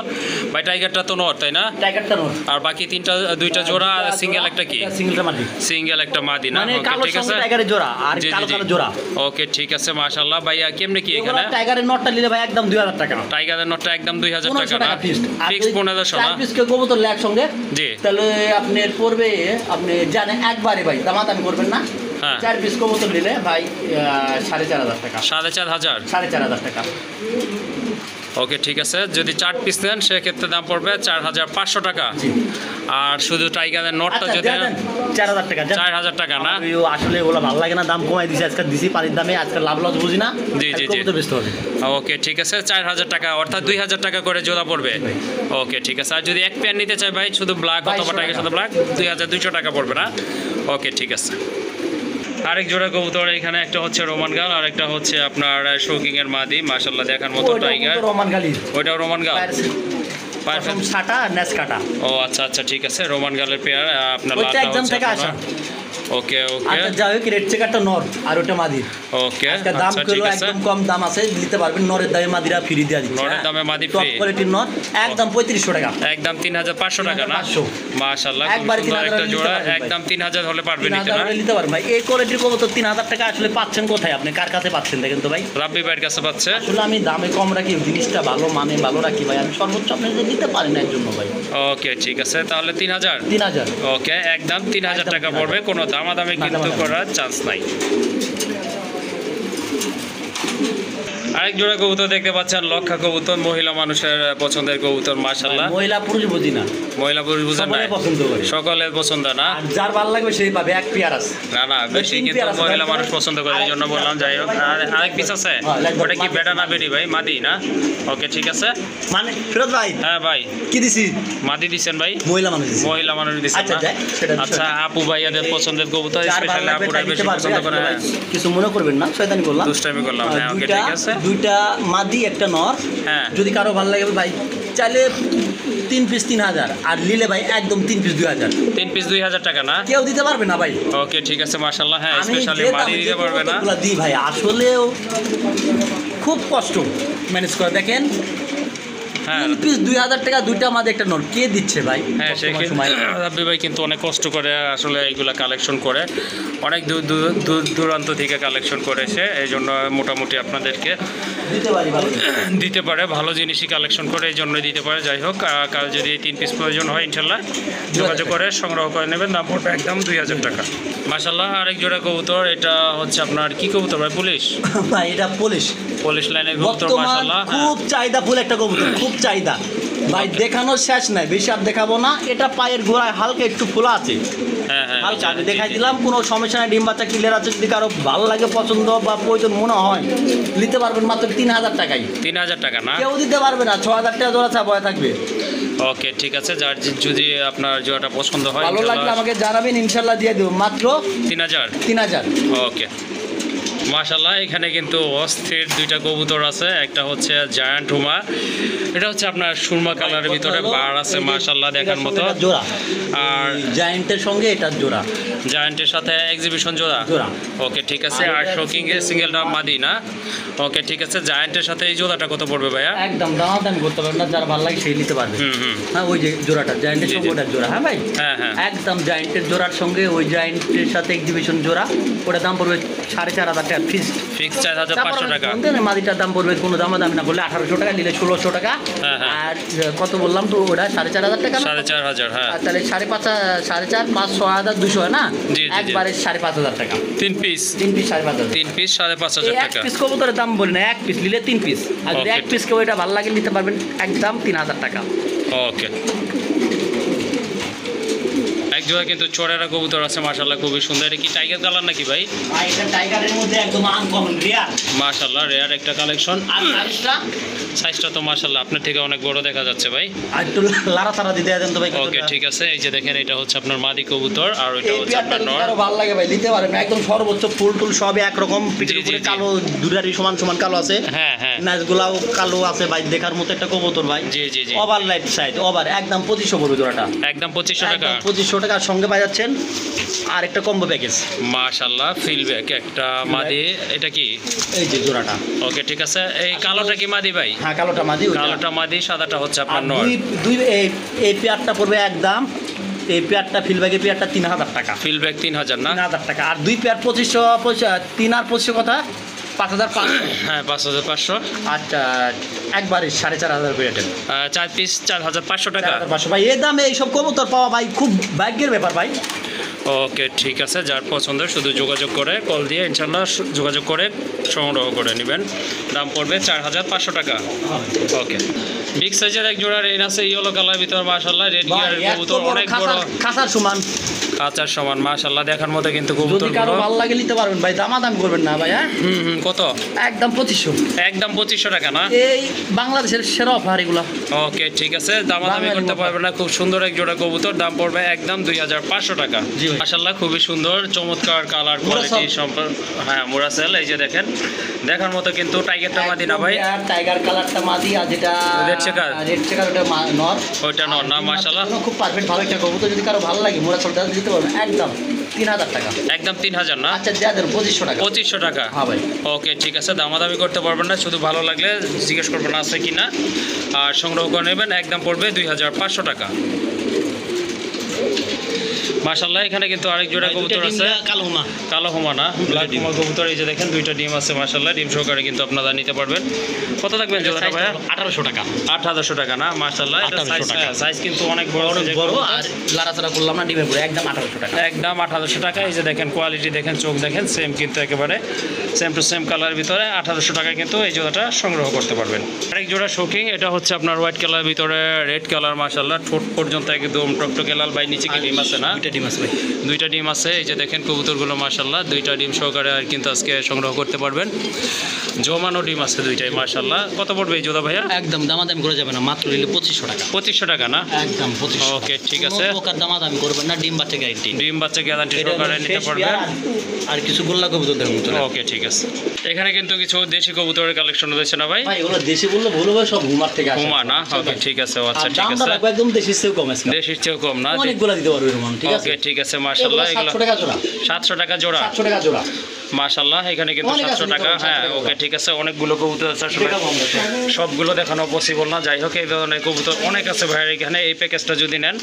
ভাই। টাইগারটা তো নর তাই না? টাইগারটা নর, আর বাকি 2টা জোড়া, সিঙ্গেল একটা কি? সিঙ্গেলটা মাদি, সিঙ্গেল একটা মাদি না? মানে ওকে কালো ঠিক আছে, সঙ্গে টাইগারের জোড়া আর জি, কালো জি, কালো জি। জোড়া। ওকে ঠিক আছে মাশাআল্লাহ। ভাইয়া কেমনে কি এখানে? টাইগারের নটটা নিলে ভাই একদম 2,000 টাকা। টাইগারের নটটা একদম 2,000 টাকা 1500 না? টাকা ফিক্সড। ফিক্স 1500 না? 4 পিস কে কবুতর লে একসঙ্গে, জি, তাহলে আপনার পড়বে, আপনি জানেন একবারে ভাই দামাদামি করবেন না। হ্যাঁ 4 পিস কবুতর নিলে ভাই 4,500 টাকা, 4,500। 4,500 টাকা। ওকে ঠিক আছে, যদি 4 পিস নেন সেক্ষেত্রে দাম পড়বে 4,500 টাকা। জি। আর শুধু টাইগারের নটটা আচ্ছা, যদি দেন 4,000 টাকা। 4,000 টাকা না? আসলে ওগুলো ভালো লাগে না, দাম কমাই দিছি আজকে, দিছি পানির দামে, আজকে লাভ লস বুঝি না। জি, জি, জি। কবুতর বেচতে হবে। ওকে ঠিক আছে, 4,000 টাকা, অর্থাৎ 2,000 টাকা করে জোড়া পড়বে। ওকে ঠিক আছে, আর যদি এক পেয়ার নিতে চাই ভাই শুধু ব্ল্যাক অথবা টাইগার সাথে ব্ল্যাক, 2,200 টাকা পড়বে না? ওকে ঠিক আছে। আরেক জোড়া কবুতর এখানে, একটা হচ্ছে রোমান গাল আর একটা হচ্ছে আপনার শৌকিং এর মাদি মাশাআল্লাহ দেখার মতো। টাইগার রোমান গালি, ওইটাও রোমান গাল, প্রথম ছাটা নেস কাটা। ও আচ্ছা আচ্ছা ঠিক আছে, রোমান গালের পেয়ার। আপনার ওইটা লালটা একদম হচ্ছে থেকে আসা। ওকে ওকে, আচ্ছা যাই হোক, রেড চেকারটা নর আর ওটা মাদি। ওকে আজকে দাম আচ্ছা গুলো ঠিক আছে, একদম কম দাম আছে, নিতে পারবেন। নরের দামে মাদিরা ফ্রি দেওয়া দিচ্ছে। নরের দামে মাদি টপ ফ্রি, কোয়ালিটির নর একদম 3,500 টাকা, একদম 3,500 টাকা না? 3,500 মাশাআল্লাহ, খুব একবারে সুন্দর 3,000 একটা জোড়া, নিতে পারবেন ভাই। একদম 3,000 হলে পারবে নিতে 3,000 না? হলে নিতে পারবেন ভাই। এই কোয়ালিটির কবুতর 3,000 টাকা আসলে পাচ্ছেন কোথায়? আপনি কার কাছে পাচ্ছেন দেখেন তো ভাই। রাব্বি ভাইয়ের কাছে পাচ্ছে। আসলে আমি দামে কম রাখি, জিনিসটা ভালো মানে ভালো রাখি ভাই। আমি সর্বোচ্চ আপনি যদি নিতে পারেন এর জন্য ভাই। ওকে ঠিক আছে, তাহলে 3,000। 3,000 ওকে, একদম 3,000 টাকা একদম পড়বে, কোনো দামাদামি কিন্তু করার চান্স নাই। আরেক জোড়া কবুতর দেখতে পাচ্ছেন, লক্ষা কবুতর, মহিলা মানুষের পছন্দের কবুতর মাশাআল্লাহ। মহিলা পুরুষ বুঝি না, মহিলা পুরুষ বুঝেন না, সকলে পছন্দ করে, সকলের পছন্দ না। আর যার ভালো লাগবে সেই পাবে। এক পেয়ার আছে, না না, বেশি তিন কিন্তু পেয়ার আছে, মহিলা ভাই। মানুষ পছন্দ করে, এই জন্য বললাম। যাই হোক, আর আরেক পিস আছে, হ্যাঁ, লাগবে। ওটা কি বেটা না বেটি ভাই? মাদি না? ওকে, ঠিক আছে। মানে ফিরোজ ভাই হ্যাঁ ভাই, কি দিছি? মাদি দিচ্ছেন ভাই? মহিলা মানুষ দিছি। মহিলা মানুষ দিচ্ছেন আচ্ছা, না? যাই, সেটা বিষয় আচ্ছা, আপু ভাইয়াদের পছন্দের কবুতর, যার ভালো স্পেশালি লাগবে আপুরা তাই বেশি নিতে পারবে। পছন্দ করে। আসলে ভাই, কিছু মনে করবেন না, শয়তানি করলাম, দুষ্টামি করলাম। হ্যাঁ, ওকে, ঠিক আছে। দুইটা মাদি একটা নর। হ্যাঁ। যদি কারো ভালো লাগে ভাই, চাইলে 3 পিস 3000, আর নিলে ভাই একদম 3 পিস 2000। 3 পিস 2000 টাকা না? কেউ দিতে পারবে না ভাই। ওকে, ঠিক আছে, মাশাআল্লাহ। হ্যাঁ, আমি স্পেশালি যে মাদি দামে দিতে পারবে না? কবুতরগুলো দিই ভাই, আসলেও খুব কষ্ট ম্যানেজ করে। দেখেন, হ্যাঁ 3 পিস 2000 টাকা, দুইটা মাদি একটা নর, কে দিচ্ছে ভাই? হ্যাঁ, বর্তমান সময়ে। রাব্বি ভাই কিন্তু অনেক কষ্ট করে আসলে এইগুলা কালেকশন করে, অনেক দূর দূরান্ত থেকে কালেকশন করেছে, এই জন্য মোটামুটি আপনাদেরকে দিতে পারি ভালো। দিতে পারে, ভালো জিনিসই কালেকশন করে, এই জন্যই দিতে পারে। যাই হোক, কারো যদি 3 পিস প্রয়োজন হয় ইনশাল্লাহ যোগাযোগ করে সংগ্রহ করে নেবেন। দাম পড়বে একদম 2000 টাকা। মাশাল্লাহ, আরেক জোড়া কবুতর, এটা হচ্ছে আপনার কি কবুতর ভাই? পুলিশ? ভাই এটা পুলিশ লাইনের কবুতর বর্তমান মাশাল্লাহ। খুব চাহিদা ফুল একটা কবুতর, খুব চাহিদা ভাই, দেখানোর শেষ নাই, বেশি আর দেখাবো না। এটা পায়ের গোড়ায় হালকা একটু ফোলা আছে, হ্যাঁ হ্যাঁ, হালকা আমি জি, দেখাই জি। দিলাম, কোনো সমস্যা নাই। ডিম বাচ্চা ক্লিয়ার আছে, যদি কারো ভালো লাগে, পছন্দ বা প্রয়োজন মনে হয়, নিতে পারবেন মাত্র 3000 টাকায়। 3000 টাকা না? কেউ দিতে পারবে না, 6000 টাকা জোড়া ছাপা থাকবে। ওকে, ঠিক আছে। যার যদি আপনার জোড়াটা পছন্দ হয় ভালো লাগলে আমাকে জানাবেন, ইনশাল্লাহ দিয়ে দেবো মাত্র 3000। 3000। ওকে, মাশাল্লাহ। এখানে কিন্তু অস্থির দুইটা কবুতর আছে, একটা হচ্ছে জায়ান্ট হুমা, এটা হচ্ছে আপনার সুরমা কালারের ভিতরে বার আছে মাশাল্লাহ দেখার মতো, জোড়া। আর জায়েন্টের সঙ্গে এটার জোড়া, জায়ান্টের সাথে এক্সিবিশন জোড়া। জোড়া। ওকে, ঠিক আছে। আর আর এটা শোকিং এর সিঙ্গেলটা মাদি না? ওকে, ঠিক আছে। জায়ান্টের সাথে এই জোড়াটা কত পড়বে ভাইয়া? একদম দামাদামি করতে পারবেন না, যার ভালো লাগে সেই নিতে পারবে। হুম। হ্যাঁ, ওই যে জোড়াটা জায়েন্টের জি, সঙ্গে জি। ওটার জোড়া। হ্যাঁ ভাই, হ্যাঁ হ্যাঁ, একদম জায়েন্টের জোড়ার সঙ্গে ওই জায়েন্টের সাথে এক্সিবিশন জোড়া, ওটার দাম পড়বে 4500 টাকা ফিক্সড। ফিক্স 4500 টাকা। মাদিটার দাম পড়বে কোনো দামাদামি না করলে 1800 টাকা, নিলে 1600 টাকা। হ্যাঁ, হ্যাঁ। আর কত বললাম তো, ওটা 4500 টাকা না? 4500, হ্যাঁ। আর তাহলে 4.5 5 6200 না? জি, জি, জি। একবারে 5500 টাকা। 3 পিস 3 পিস 5500। 3 পিস এই 5500 এক টাকা। পিস কবুতরের দাম বলি না, এক পিস নিলে 3 পিস, আর যদি Okay. এক পিস কেউ এটা ভালো লাগে নিতে পারবেন একদম 3000 টাকা। ওকে, এক জোড়া কিন্তু চড়েরা কবুতর আছে মাশাল্লাহ, খুবই সুন্দর। এটা কি টাইগার কালার নাকি ভাই? আর এটা টাইগারের মধ্যে একদম আনকমন রিয়ার। মাশাল্লাহ, রেয়ার একটা কালেকশন। আর সাইজটা সাইজটা তো মাশাল্লাহ আপনার থেকে অনেক বড় দেখা যাচ্ছে ভাই। আর একটু লারা তারা দিতে দেন তো ভাই। ওকে, ঠিক আছে। এই যে দেখেন, এটা হচ্ছে আপনার মাদি কবুতর, আর ওইটা এই হচ্ছে পেয়ারটা আপনার যদি নর। কারো ভালো লাগে ভাই নিতে পারেন, একদম সর্বোচ্চ ফুল টুল সবই একরকম, পিঠের জি, উপরে জি। কালো দুটারই সমান সমান কালো আছে, হ্যাঁ হ্যাঁ, নাচগুলাও কালো আছে ভাই, দেখার মতো একটা কবুতর ভাই। জি জি জি। ওভার লাইট সাইড, ওভার একদম 2500 পড়বে জোড়াটা, একদম 2500 টাকা। একদম 2500 টাকার সঙ্গে পাই যাচ্ছেন আর একটা কম্বো প্যাকেজ। মাশাল্লাহ, ফিলব্যাক একটা মাদি। এটা কি? এই যে জোড়াটা। ওকে, ঠিক আছে। এই কালোটা কি মাদি ভাই? হ্যাঁ, কালোটা মাদি, ওইটা। কালোটা মাদি, সাদাটা হচ্ছে আর আপনার নর। দুই এই পেয়ারটা পড়বে একদম, এই পেয়ারটা ফিলব্যাগের পেয়ারটা 3000 টাকা। ফিলব্যাক 3000 না? 3000 টাকা। আর দুই পেয়ার 2500, 3 আর 2500 কথা 5500। হ্যাঁ, 5500। আচ্ছা, একবারে 4500 করে দেন। 4 পিস 4500 টাকা। 4500 ভাই, এই দামে এইসব কবুতর পাওয়া ভাই খুব ভাগ্যের ব্যাপার ভাই। ওকে, ঠিক আছে। যার পছন্দ শুধু যোগাযোগ করে, কল দিয়ে ইনশাল্লাহ যোগাযোগ করে সংগ্রহ করে নেবেন। দাম পড়বে 4500 টাকা। ওকে, বিগ সাইজের এক জোড়া রেন আছে ইয়েলো কালার ভিতর মাশাল্লাহ, রেড গিয়ারের কবুতর, অনেক বড়, খাসার সমান। কাঁচার সমান মাশাল্লাহ, দেখার মতো কিন্তু যদি কবুতর কারো গুলো। ভালো লাগে নিতে পারবেন ভাই, দামাদামি করবেন না ভাই। হ্যাঁ, কত? একদম 2500। একদম 2500 টাকা না? এই বাংলাদেশের সেরা অফার এগুলো। ওকে, ঠিক আছে। দামাদামি করতে পারবেন না, খুব সুন্দর এক জোড়া কবুতর, দাম পড়বে একদম 2500 টাকা। জি ভাই। মাশাল্লাহ, খুবই সুন্দর, চমৎকার কালার কোয়ালিটি সম্পর্ক। হ্যাঁ, মুরাসেল, এই যে দেখেন, দেখার মতো কিন্তু। টাইগারটা মাদি না ভাই? একদম টাইগার কালারটা মাদি, আর যেটা রেড চেকার? রেড চেকার ওটা নর। ওইটা নর না? মাশাল্লাহ, খুব পারফেক্ট ভালো একটা কবুতর, যদি কারো ভালো লাগে মোরা চলতে দিতে পারবেন একদম 3000 টাকা। একদম 3000 না? আচ্ছা, যা দেন 2500 টাকা। 2500 টাকা। হ্যাঁ ভাই। ওকে, ঠিক আছে। দামাদামি করতে পারবেন না, শুধু ভালো লাগলে জিজ্ঞেস করবেন আছে কি না, আর সংগ্রহ করে নেবেন। একদম পড়বে 2500 টাকা। মাশাল্লাহ, এখানে কিন্তু আরেক জোড়া কবুতর আছে, কালো মা। কালো হোমা না, ব্ল্যাক হোমা কবুতর। এই যে দেখেন, দুইটা ডিম আছে মাশাল্লাহ, ডিম সহকারে কিন্তু আপনারা নিতে পারবেন। কত থাকবেন জোড়াটা ভাইয়া? 1800 টাকা। 1800 টাকা না? মাশাল্লাহ, এটা 1800 টাকা। সাইজ কিন্তু অনেক বড়, অনেক সাইজের বড়, কবুতর। আর লাড়াচাড়া করলাম না ডিমের পুরো, একদম 1800 টাকা। একদম 1800 টাকা। এই যে দেখেন, কোয়ালিটি দেখেন, চোখ দেখেন, সেম কিন্তু একেবারে সেম টু সেম কালার ভিতরে 1800 টাকায় কিন্তু এই জোড়াটা সংগ্রহ করতে পারবেন। আরেক জোড়া শৌখিন, এটা হচ্ছে আপনার হোয়াইট কালার ভিতরে রেড কালার, মাশাআল্লাহ ঠোঁট পর্যন্ত একদম টকটকে লাল। ভাই নিচে কি ডিম আছে না? দুইটা ডিম আছে ভাই, দুইটা ডিম আছে। এই যে দেখেন কবুতরগুলো মাশাআল্লাহ দুইটা ডিম সহকারে আর কিন্তু আজকে সংগ্রহ করতে পারবেন। জমানো ডিম আছে দুইটাই মাশাআল্লাহ। কত পড়বে এই জোড়া ভাইয়া? একদম দামাদামি করে যাবে না, মাত্র নিলে 2500 টাকা। 2500 টাকা না? একদম 2500। ওকে ঠিক আছে, কোনো প্রকার দামাদামি করবেন না, ডিম বাচ্চা গ্যারান্টি। ডিম বাচ্চা গ্যারান্টি সহকারে নিতে পারবেন। আর কিছু গোল্লা কবুতর দেখুন তো। ওকে ঠিক আছে। এখানে কিন্তু কিছু দেশি কবুতরের কালেকশন রয়েছে না ভাই? ভাই এগুলো দেশি বললে ভুল হবে, সব হুমার থেকে আসে। হুমা না? ওকে ঠিক আছে, আচ্ছা আর ঠিক দামটা আছে। রাখবো একদম দেশির চেয়েও কম আছে, দেশির চেয়েও কম না? অনেকগুলো দিতে পারবে এরকম, ঠিক আছে? ওকে ঠিক আছে মাশাআল্লাহ। এগুলো 700 টাকা জোড়া। 700 টাকা জোড়া? 700 টাকা জোড়া মাশাআল্লাহ। এখানে কিন্তু অনেক আছে 700 টাকা। নিতে পারবেন, হ্যাঁ 700 টাকা ওকে ঠিক আছে, অনেকগুলো কবুতর আছে আসলে টাকা কম আছে। সবগুলো দেখানো পসিবল না। যাই হোক এই ধরনের কবুতর অনেক আছে ভাইয়ের এখানে। এই প্যাকেজটা যদি নেন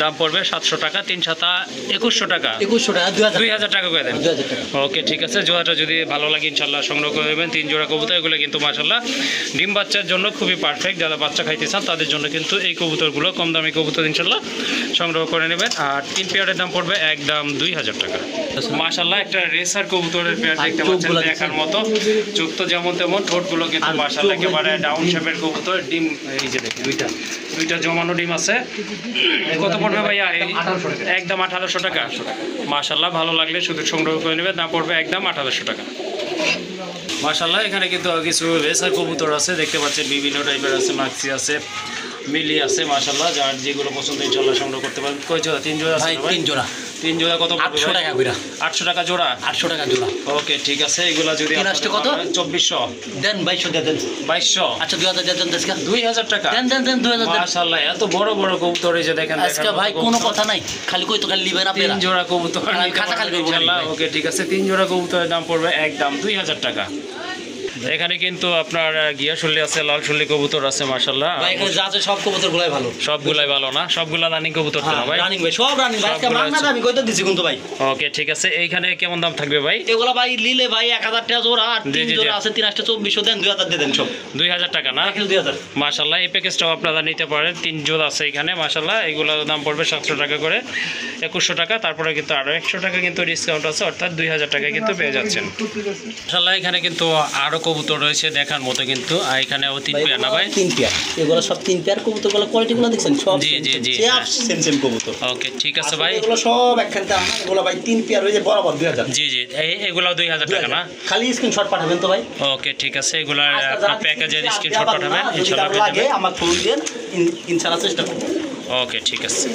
দাম পড়বে 700 টাকা, 3 7 2100 টাকা, 2100 টাকা, 2000 টাকা করে দেন। 2000 টাকা। ওকে ঠিক আছে, জোড়াটা যদি ভালো লাগে ইনশাল্লাহ সংগ্রহ করে দেবেন। 3 জোড়া কবুতর, এগুলো কিন্তু মাশাআল্লাহ ডিম বাচ্চার জন্য খুবই পারফেক্ট। যারা বাচ্চা খাইতে চান তাদের জন্য কিন্তু এই কবুতরগুলো কম দামি কবুতর ইনশাল্লাহ সংগ্রহ করে নেবেন। আর 3 পেয়ারের দাম পড়বে একদম 2000 টাকা। মাশাআল্লাহ একটা রেসার কবুতরের পেয়ার দেখতে পাচ্ছেন, দেখার মতো। চোখ তো যেমন তেমন, ঠোঁটগুলো কিন্তু মাশাআল্লাহ একেবারে ডাউন শেপের কবুতর। ডিম এই যে দেখেন দুইটা জমানো ডিম আছে। কত পড়বে ভাইয়া? একদম 1800 টাকা। মাশাআল্লাহ ভালো লাগলে শুধু সংগ্রহ করে নেবেন, দাম পড়বে একদম 1800 টাকা। মাশাআল্লাহ এখানে কিন্তু কিছু রেসার কবুতর আছে দেখতে পাচ্ছেন, বিভিন্ন টাইপের আছে, মাক্সি আছে, মিলি আছে মাশাআল্লাহ। যার যেগুলো পছন্দ ইনশাআল্লাহ সংগ্রহ করতে পারেন। কয় জোড়া? 3 জোড়া আছে ভাই? 3 জোড়া। 3 জোড়া কত পড়বে? 800 টাকা কইরা। 800 টাকা জোড়া? 800 টাকা জোড়া। ওকে ঠিক আছে, এগুলা যদি 3 আসতে কত? 2400 দেন 2200 দেন। 2200? আচ্ছা 2000 দেন দেশকা। 2000 টাকা? দেন 2000 দেন। মাশাআল্লাহ এত বড় বড় কবুতর এই যে দেখেন। আজকে ভাই কোনো কথা নাই, খালি কই তো খালি লিবেন আপনারা। 3 জোড়া কবুতর আমি খাতা খালি করবো ইনশাআল্লাহ। ভাই। ওকে ঠিক আছে, 3 জোড়া কবুতরের দাম পড়বে একদম 2000 টাকা। এখানে কিন্তু আপনার গিয়াশুলি আছে, লাল শুলি কবুতর আছে মাশাআল্লাহ। ভাই এখানে যা আছে সব কবুতর গুলাই ভালো। সবগুলাই ভালো না? সবগুলা রানিং কবুতর তো না ভাই? রানিং ভাই, সব রানিং ভাই। আজকে সবগুলো মাগনা আছে। আমি কইতে দিছি কিন্তু ভাই। ওকে ঠিক আছে, এইখানে কেমন দাম থাকবে ভাই? এগুলা ভাই লিলে ভাই 1000 টাকা জোড়া, আর জি, 3 জি, জোড়া জি। আছে 3 আসতে 2400 দেন, 2000 দেন সব। 2000 টাকা না? এখানে 2000। মাশাআল্লাহ এই প্যাকেজটাও আপনারা নিতে পারেন। 3 জোড়া আছে এখানে মাশাআল্লাহ। এগুলোর দাম পড়বে 700 টাকা করে, 2100 টাকা। তারপরে কিন্তু আরও 100 টাকা কিন্তু ডিসকাউন্ট আছে, অর্থাৎ 2000 টাকায় কিন্তু পেয়ে যাচ্ছেন মাশাআল্লাহ। এখানে কিন্তু আরও কবুতর রয়েছে দেখার মতো কিন্তু। আর এখানেও 3 পেয়ার না ভাই? 3 পেয়ার। এগুলো সব 3 পেয়ার কবুতর, গুলো কোয়ালিটিগুলো দেখছেন সব জি, জি, জি, সেম হ্যাঁ। সেম কবুতর। ওকে ঠিক আছে ভাই। এগুলো সব একখানতে আমার, এগুলো ভাই 3 পেয়ার হয়ে যায় বরাবর 2000। জি জি, এগুলো 2000 টাকা না? খালি স্ক্রিনশট পাঠাবেন তো ভাই। ওকে ঠিক আছে, এগুলার আপনার প্যাকেজের স্ক্রিনশট পাঠাবেন ইনশাআল্লাহ পেয়ে লাগে যাবেন। আমার ফোন দেন, ইনশাআল্লাহ চেষ্টা করব। ওকে ঠিক আছে।